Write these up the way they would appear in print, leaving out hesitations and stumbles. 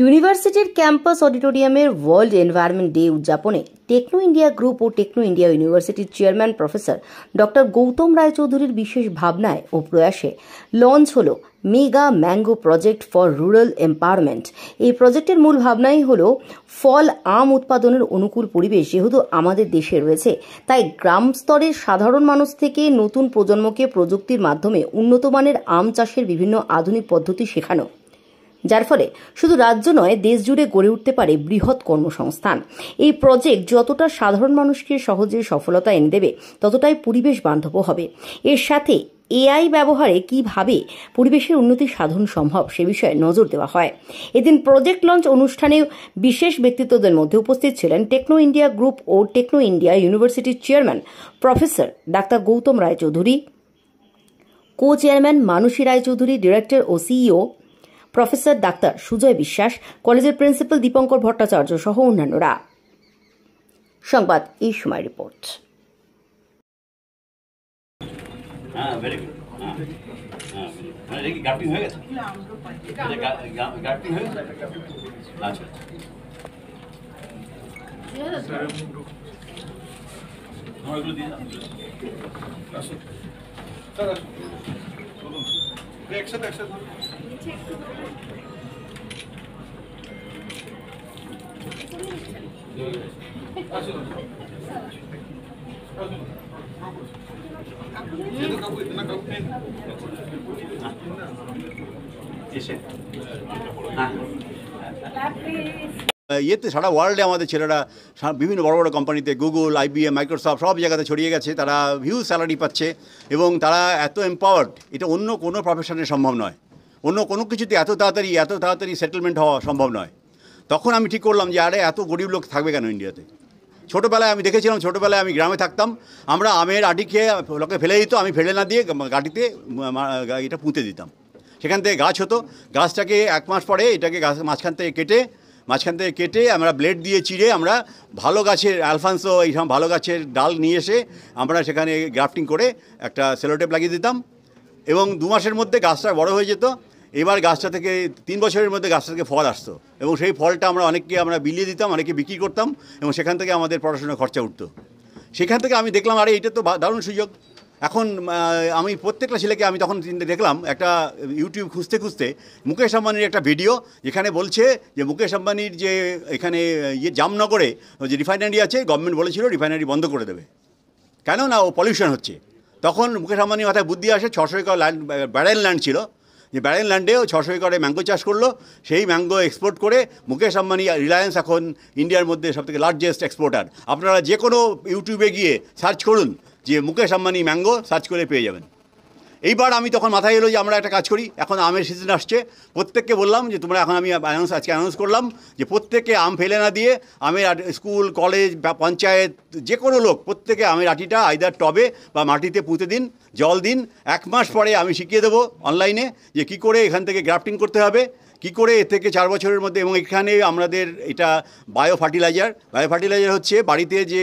ইউনিভার্সিটির campus অডিটোরিয়ামের world environment day উদযাপনে techno India group ও টেকনো ইন্ডিয়া ইউনিভার্সিটির চেয়ারম্যান প্রফেসর ডক্টর গৌতম রায়চৌধুরীর বিশেষ ভাবনায় ও প্রয়াসে লঞ্চ হল mega mango project for rural empowerment. এই প্রজেক্টের মূল ভাবনাই হল ফল আম উৎপাদনের অনুকূল পরিবেশ যেহেতু আমাদের দেশে রয়েছে, তাই গ্রাম স্তরের সাধারণ মানুষ থেকে নতুন প্রজন্মকে প্রযুক্তির মাধ্যমে উন্নত মানের আম চাষের বিভিন্ন আধুনিক পদ্ধতি শেখানো, যার ফলে শুধু রাজ্য নয় দেশ জুড়ে গড়ে উঠতে পারে বৃহৎ কর্মসংস্থান। এই প্রজেক্ট যতটা সাধারণ মানুষকে সহজে সফলতা এনে দেবে ততটাই পরিবেশ বান্ধব হবে। এর সাথে এআই ব্যবহারে কিভাবে পরিবেশের উন্নতি সাধন সম্ভব সে বিষয়ে নজর দেওয়া হয়। এদিন প্রজেক্ট লঞ্চ অনুষ্ঠানে বিশেষ ব্যক্তিত্বদের মধ্যে উপস্থিত ছিলেন টেকনো ইন্ডিয়া গ্রুপ ও টেকনো ইন্ডিয়া ইউনিভার্সিটির chairman professor doctor Gautam Roychowdhury, co chairman Manasi Roychowdhury, director ও CEO professor doctor Sujoy Biswas, কলেজের প্রিন্সিপাল দীপঙ্কর ভট্টাচার্য সহ অন্যান্যরা। সংবাদ এই সময় রিপোর্ট। ये तो सारा वर्ल्डे हमारे छेलेरा विभिन्न बड़ बड़ कोम्पानीते गुगल, IBM, माइक्रोसफ्ट सब जगह छड़िए गेছে, তারা হিউজ স্যালারি পাচ্ছে এবং তারা এত এম্পাওয়ার্ড, এটা অন্য কোনো প্রফেশনে সম্ভব নয়। অন্য কোনো কিছুতে এত তাড়াতাড়ি সেটেলমেন্ট হওয়া সম্ভব নয়। তখন আমি ঠিক করলাম যে আরে এত গরিব লোক থাকবে কেন ইন্ডিয়াতে। ছোটোবেলায় আমি দেখেছিলাম, ছোটোবেলায় আমি গ্রামে থাকতাম, আমরা আমের আটি খেয়ে লোকে ফেলে দিত, আমি ফেলে না দিয়ে গাড়িতে এটা পুঁতে দিতাম। সেখান থেকে গাছ হতো, গাছটাকে 1 মাস পরে এটাকে গাছ মাঝখান থেকে কেটে আমরা ব্লেড দিয়ে চিড়ে আমরা ভালো গাছের অ্যালফান্সো এইসব ভালো গাছের ডাল নিয়ে এসে আমরা সেখানে গ্রাফটিং করে একটা সেলোটেপ লাগিয়ে দিতাম এবং 2 মাসের মধ্যে গাছটা বড় হয়ে যেত। এবার গাছটা থেকে 3 বছরের মধ্যে গাছটা থেকে ফল আসতো এবং সেই ফলটা অনেককে আমরা বিলিয়ে দিতাম, অনেকে বিক্রি করতাম এবং সেখান থেকে আমাদের পড়াশোনার খরচা উঠতো। সেখান থেকে আমি দেখলাম আরে এটা তো দারুণ সুযোগ। এখন আমি প্রত্যেকটা ছেলেকে আমি তখন দেখলাম একটা ইউটিউব খুঁজতে মুকেশ আম্বানির একটা ভিডিও, যেখানে বলছে যে মুকেশ আম্বানির যে এখানে জামনগরে যে রিফাইনারি আছে, গভর্নমেন্ট বলেছিল রিফাইনারি বন্ধ করে দেবে, কেন না ও পলিউশন হচ্ছে। তখন মুকেশ আম্বানির মাথায় বুদ্ধি আসে, 600 একর ল্যান্ড ব্যারেল ল্যান্ড ছিল, যে ব্যারেল ল্যান্ডেও 600 একরে ম্যাঙ্গো চাষ করলো। সেই ম্যাঙ্গো এক্সপোর্ট করে মুকেশ আম্বানি, রিলায়েন্স এখন ইন্ডিয়ার মধ্যে সবথেকে লার্জেস্ট এক্সপোর্টার। আপনারা যে কোনো ইউটিউবে গিয়ে সার্চ করুন যে মুকেশ আম্বানি ম্যাঙ্গো, সার্চ করে পেয়ে যাবেন। এইবার আমি তখন মাথায় এলো যে আমরা একটা কাজ করি, এখন আমের সিজন আসছে, প্রত্যেককে বললাম যে তোমরা এখন আমি আজকে অ্যানাউন্স করলাম যে প্রত্যেককে আম ফেলে না দিয়ে আমের স্কুল, কলেজ বা পঞ্চায়েত যে কোনো লোক প্রত্যেকে আমের আটিটা আইদার টবে বা মাটিতে পুঁতে দিন, জল দিন। 1 মাস পরে আমি শিখিয়ে দেবো অনলাইনে যে কী করে এখান থেকে গ্রাফটিং করতে হবে, কী করে এর থেকে 4 বছরের মধ্যে। এবং এখানে আমাদের এটা বায়ো ফার্টিলাইজার হচ্ছে বাড়িতে যে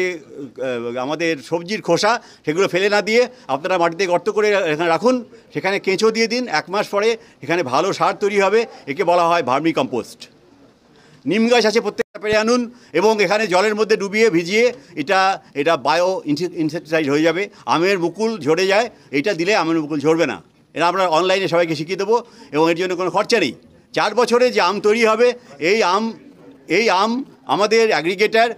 আমাদের সবজির খোসা সেগুলো ফেলে না দিয়ে আপনারা মাটিতে গর্ত করে এখানে রাখুন, সেখানে কেঁচো দিয়ে দিন। 1 মাস পরে এখানে ভালো সার তৈরি হবে, একে বলা হয় ভার্মি কম্পোস্ট। নিম গাছ আছে, প্রত্যেকটা পেরে আনুন এবং এখানে জলের মধ্যে ডুবিয়ে ভিজিয়ে এটা বায়ো ইনসেক্টিসাইড হয়ে যাবে। আমের মুকুল ঝরে যায়, এটা দিলে আমের মুকুল ঝরবে না। এটা আমরা অনলাইনে সবাইকে শিখিয়ে দেবো এবং এর জন্য কোনো খরচা নেই। 4 বছরে যে আম তৈরি হবে, এই আম আমাদের অ্যাগ্রিগেটার,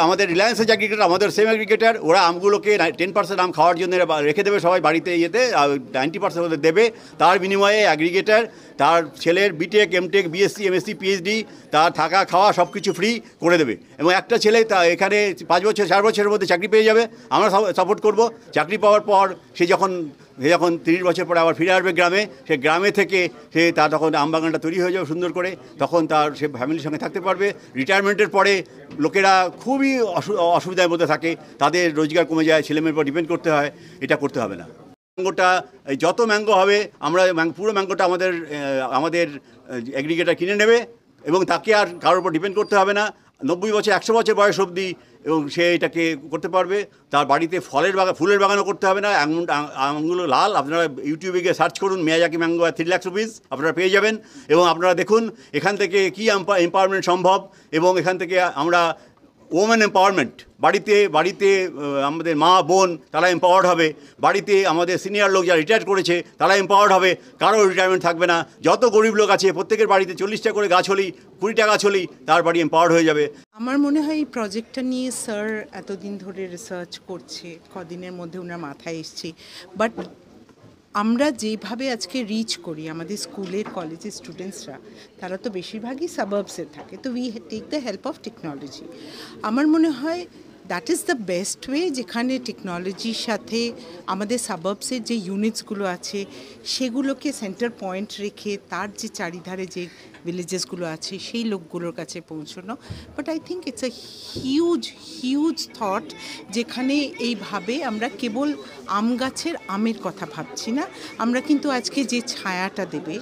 আমাদের রিলায়েন্সের অ্যাগ্রিগেটার, আমাদের সেম অ্যাগ্রিগেটার, ওরা আমগুলোকে 10% আম খাওয়ার জন্য রেখে দেবে সবাই বাড়িতে, 90% ওদের দেবে। তার বিনিময়ে অ্যাগ্রিগেটার তার ছেলের BTech, MTech, BSc, MSc, PhD, তার থাকা খাওয়া সব কিছু ফ্রি করে দেবে এবং একটা ছেলে এখানে 4 বছরের মধ্যে চাকরি পেয়ে যাবে। আমরা সাপোর্ট করব। চাকরি পাওয়ার পর সে যখন 30 বছর পরে আবার ফিরে আসবে গ্রামে, সে গ্রামে থেকে তার তখন আমবাগানটা তৈরি হয়ে যাবে সুন্দর করে, তখন সে ফ্যামিলির সঙ্গে থাকতে পারবে। রিটায়ারমেন্টের পরে লোকেরা খুবই অসুবিধার মধ্যে থাকে, তাদের রোজগার কমে যায়, ছেলেমেয়ের উপর ডিপেন্ড করতে হয়, এটা করতে হবে না। ম্যাঙ্গোটা যত ম্যাঙ্গো হবে আমরা পুরো ম্যাঙ্গোটা আমাদের অ্যাগ্রিগেটার কিনে নেবে এবং তাকে আর কারোর উপর ডিপেন্ড করতে হবে না। 90 বছর 100 বছর বয়স অবধি, এবং সে এটাকে করতে পারবে। তার বাড়িতে ফুলের বাগানও করতে হবে না, আঙুলো লাল। আপনারা ইউটিউবে গিয়ে সার্চ করুন মিয়াজাকি ম্যাঙ্গো 3 লাখ রুপিস, আপনারা পেয়ে যাবেন। এবং আপনারা দেখুন এখান থেকে কী এম্পাওয়ারমেন্ট সম্ভব, এবং এখান থেকে আমরা ওমেন এম্পাওয়ারমেন্ট, বাড়িতে আমাদের মা বোন তারা এম্পাওয়ার্ড হবে, বাড়িতে আমাদের সিনিয়র লোক যারা রিটায়ার করেছে তারা এম্পাওয়ার্ড হবে, কারো রিটায়ারমেন্ট থাকবে না। যত গরিব লোক আছে প্রত্যেকের বাড়িতে 40টা করে গাছ হলেই, 20টা গাছ হলেই তার বাড়ি এম্পাওয়ার্ড হয়ে যাবে। আমার মনে হয় এই প্রজেক্টটা নিয়ে স্যার এতদিন ধরে রিসার্চ করছে, কদিনের মধ্যে ওনার মাথায় এসছে। বাট আমরা যেভাবে আজকে রিচ করি, আমাদের স্কুলের কলেজের স্টুডেন্টসরা তারা তো বেশিরভাগই সাবার্বসে থাকে, তো we take the help of technology. আমার মনে হয় that is the best way, যেখানে টেকনোলজির সাথে আমাদের সাবার্বসের যে ইউনিটসগুলো আছে সেগুলোকে সেন্টার পয়েন্ট রেখে তার যে চারিধারে যে ভিলেজেসগুলো আছে সেই লোকগুলোর কাছে পৌঁছানো। But I think it's a huge thought, যেখানে এইভাবে আমরা কেবল আম গাছের আমের কথা ভাবছি না, আমরা কিন্তু আজকে যে ছায়াটা দেবে,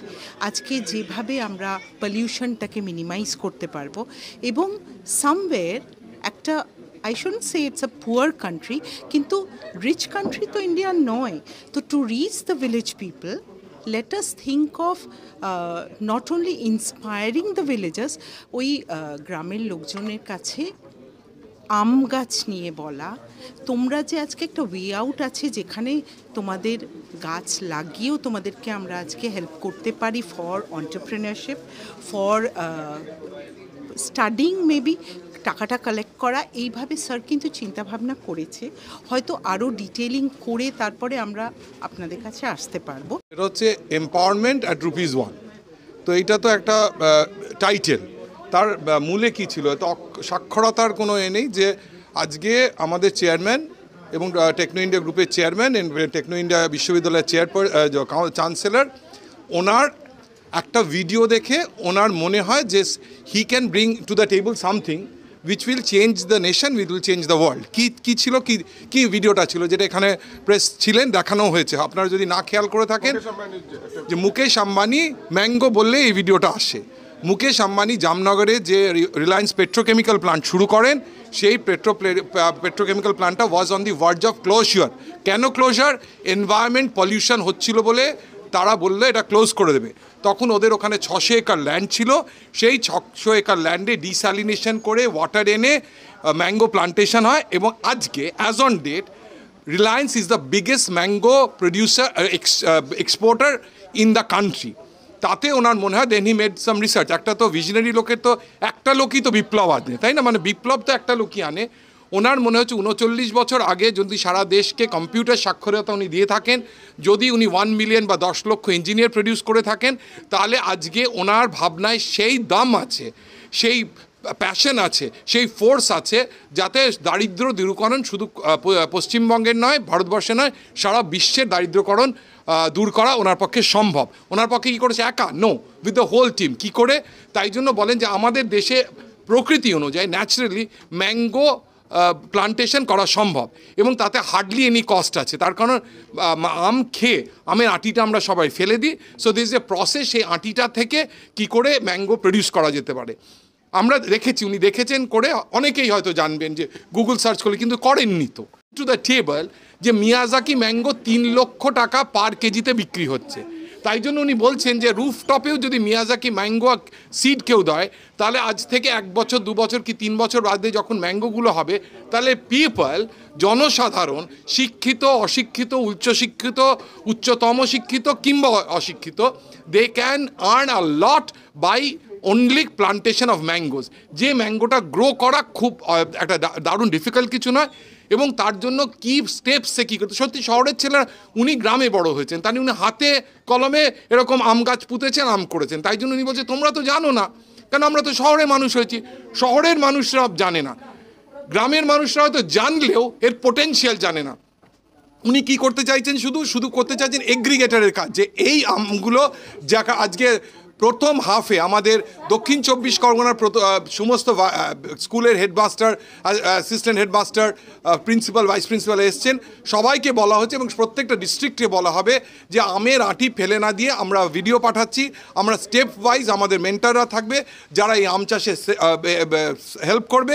আজকে যেভাবে আমরা পলিউশনটাকে মিনিমাইজ করতে পারবো, এবং সামওয়্যার একটা, I shouldn't say it's a poor country, কিন্তু rich country তো ইন্ডিয়া নয়। তো to reach the village people, let us think of not only inspiring the villagers, ওই গ্রামের লোকজনের কাছে আম গাছ নিয়ে বলা, তোমরা যে আজকে একটা ওয়ে আউট আছে যেখানে তোমাদের গাছ লাগিয়েও তোমাদেরকে আমরা আজকে হেল্প করতে পারি for entrepreneurship, for studying, maybe টাকাটা কালেক্ট করা। এইভাবে স্যার কিন্তু চিন্তাভাবনা করেছে, হয়তো আরও ডিটেলিং করে তারপরে আমরা আপনাদের কাছে আসতে পারবো। এটা হচ্ছে এম্পাওয়ারমেন্ট অ্যাট রুপিস 1। তো এইটা তো একটা টাইটেল, তার মূলে কি ছিল? তো সাক্ষরতার কোনো নেই যে আজকে আমাদের চেয়ারম্যান এবং টেকনো ইন্ডিয়া গ্রুপের চেয়ারম্যান, টেকনো ইন্ডিয়া বিশ্ববিদ্যালয়ের চ্যান্সেলর, ওনার একটা ভিডিও দেখে ওনার মনে হয় যে he can bring to the table something which will change the nation, which will change the world. কী ছিল, কি ভিডিওটা ছিল যেটা এখানে প্রেস ছিলেন দেখানো হয়েছে, আপনারা যদি না খেয়াল করে থাকেন, যে মুকেশ আম্বানি ম্যাঙ্গো বললে এই ভিডিওটা আসে। মুকেশ আম্বানি জামনগরে যে রিলায়েন্স পেট্রোকেমিক্যাল প্লান্ট শুরু করেন, সেই পেট্রোকেমিক্যাল প্লান্টটা was on the verge of closure. কেন ক্লোজার? এনভায়রনমেন্ট পলিউশন হচ্ছিল বলে তারা বললো এটা ক্লোজ করে দেবে। তখন ওদের ওখানে 600 একর ল্যান্ড ছিল, সেই 600 একর ল্যান্ডে ডিস্যালিনেশন করে ওয়াটার এনে ম্যাঙ্গো প্লান্টেশন হয়। এবং আজকে as on date Reliance is the biggest mango producer exporter in the country. তাতে ওনার মনে হয় দেন হি মেড সাম রিসার্চ। একটা তো ভিশনারি লোকের তো একটা লোকই তো বিপ্লব আনে, তাই না? মানে বিপ্লব তো একটা লোকই আনে। ওনার মনে হচ্ছে 39 বছর আগে যদি সারা দেশকে কম্পিউটার সাক্ষরতা উনি দিয়ে থাকেন, যদি উনি 1 মিলিয়ন বা 10 লক্ষ ইঞ্জিনিয়ার প্রডিউস করে থাকেন, তাহলে আজকে ওনার ভাবনায় সেই দাম আছে, সেই প্যাশন আছে, সেই ফোর্স আছে, যাতে দারিদ্র দূরীকরণ শুধু পশ্চিমবঙ্গের নয়, ভারতবর্ষে নয়, সারা বিশ্বের দারিদ্রকরণ দূর করা ওনার পক্ষে সম্ভব। ওনার পক্ষে কী করেছে? একা no, with the whole team. কী করে? তাই জন্য বলেন যে আমাদের দেশে প্রকৃতি অনুযায়ী ন্যাচারালি ম্যাঙ্গো প্লান্টেশন করা সম্ভব, এবং তাতে হার্ডলি এনি কস্ট আছে। তার কারণ আম খেয়ে আমের আঁটিটা আমরা সবাই ফেলে দিই। So this is a process, সেই আঁটিটা থেকে কি করে ম্যাঙ্গো প্রডিউস করা যেতে পারে। আমরা দেখেছি, উনি দেখেছেন করে, অনেকেই হয়তো জানবেন যে গুগল সার্চ করলে, কিন্তু করেননি তো। টু দ্য টেবল যে মিয়াজাকি ম্যাঙ্গো 3 লক্ষ টাকা পার কেজিতে বিক্রি হচ্ছে। তাই জন্য উনি বলছেন যে রুফটপেও যদি মিয়াজাকি ম্যাঙ্গো সিড কেউ দেয়, তাহলে আজ থেকে 1 বছর 2 বছর কি 3 বছর বাদে যখন ম্যাঙ্গোগুলো হবে, তাহলে পিপল, জনসাধারণ, শিক্ষিত, অশিক্ষিত, উচ্চশিক্ষিত, উচ্চতম শিক্ষিত কিংবা অশিক্ষিত, they can earn a lot by only plantation of mangoes. যে ম্যাঙ্গোটা গ্রো করা খুব একটা দারুণ ডিফিকাল্ট কিছু নয়, এবং তার জন্য কী স্টেপসে কী করতে, সত্যি শহরের ছেলেরা, উনি গ্রামে বড় হয়েছেন, তাই উনি হাতে কলমে এরকম আম গাছ পুঁতেছেন, আম করেছেন। তাই জন্য উনি বলছে তোমরা তো জানো না, কেন আমরা তো শহরে মানুষ হয়েছি। শহরের মানুষরা জানে না, গ্রামের মানুষরা হয়তো জানলেও এর পোটেনশিয়াল জানে না। উনি কি করতে চাইছেন? শুধু করতে চাইছেন এগ্রিগেটরের কাজ, যে এই আমগুলো যা আজকে প্রথম হাফে আমাদের দক্ষিণ 24 পরগনার সমস্ত স্কুলের headmaster, assistant headmaster, principal, vice principal এসছেন, সবাইকে বলা হচ্ছে এবং প্রত্যেকটা ডিস্ট্রিক্টে বলা হবে যে আমের আঁটি ফেলে না দিয়ে আমরা ভিডিও পাঠাচ্ছি। আমরা স্টেপ ওয়াইজ আমাদের মেন্টররা থাকবে যারা এই আম চাষে হেল্প করবে।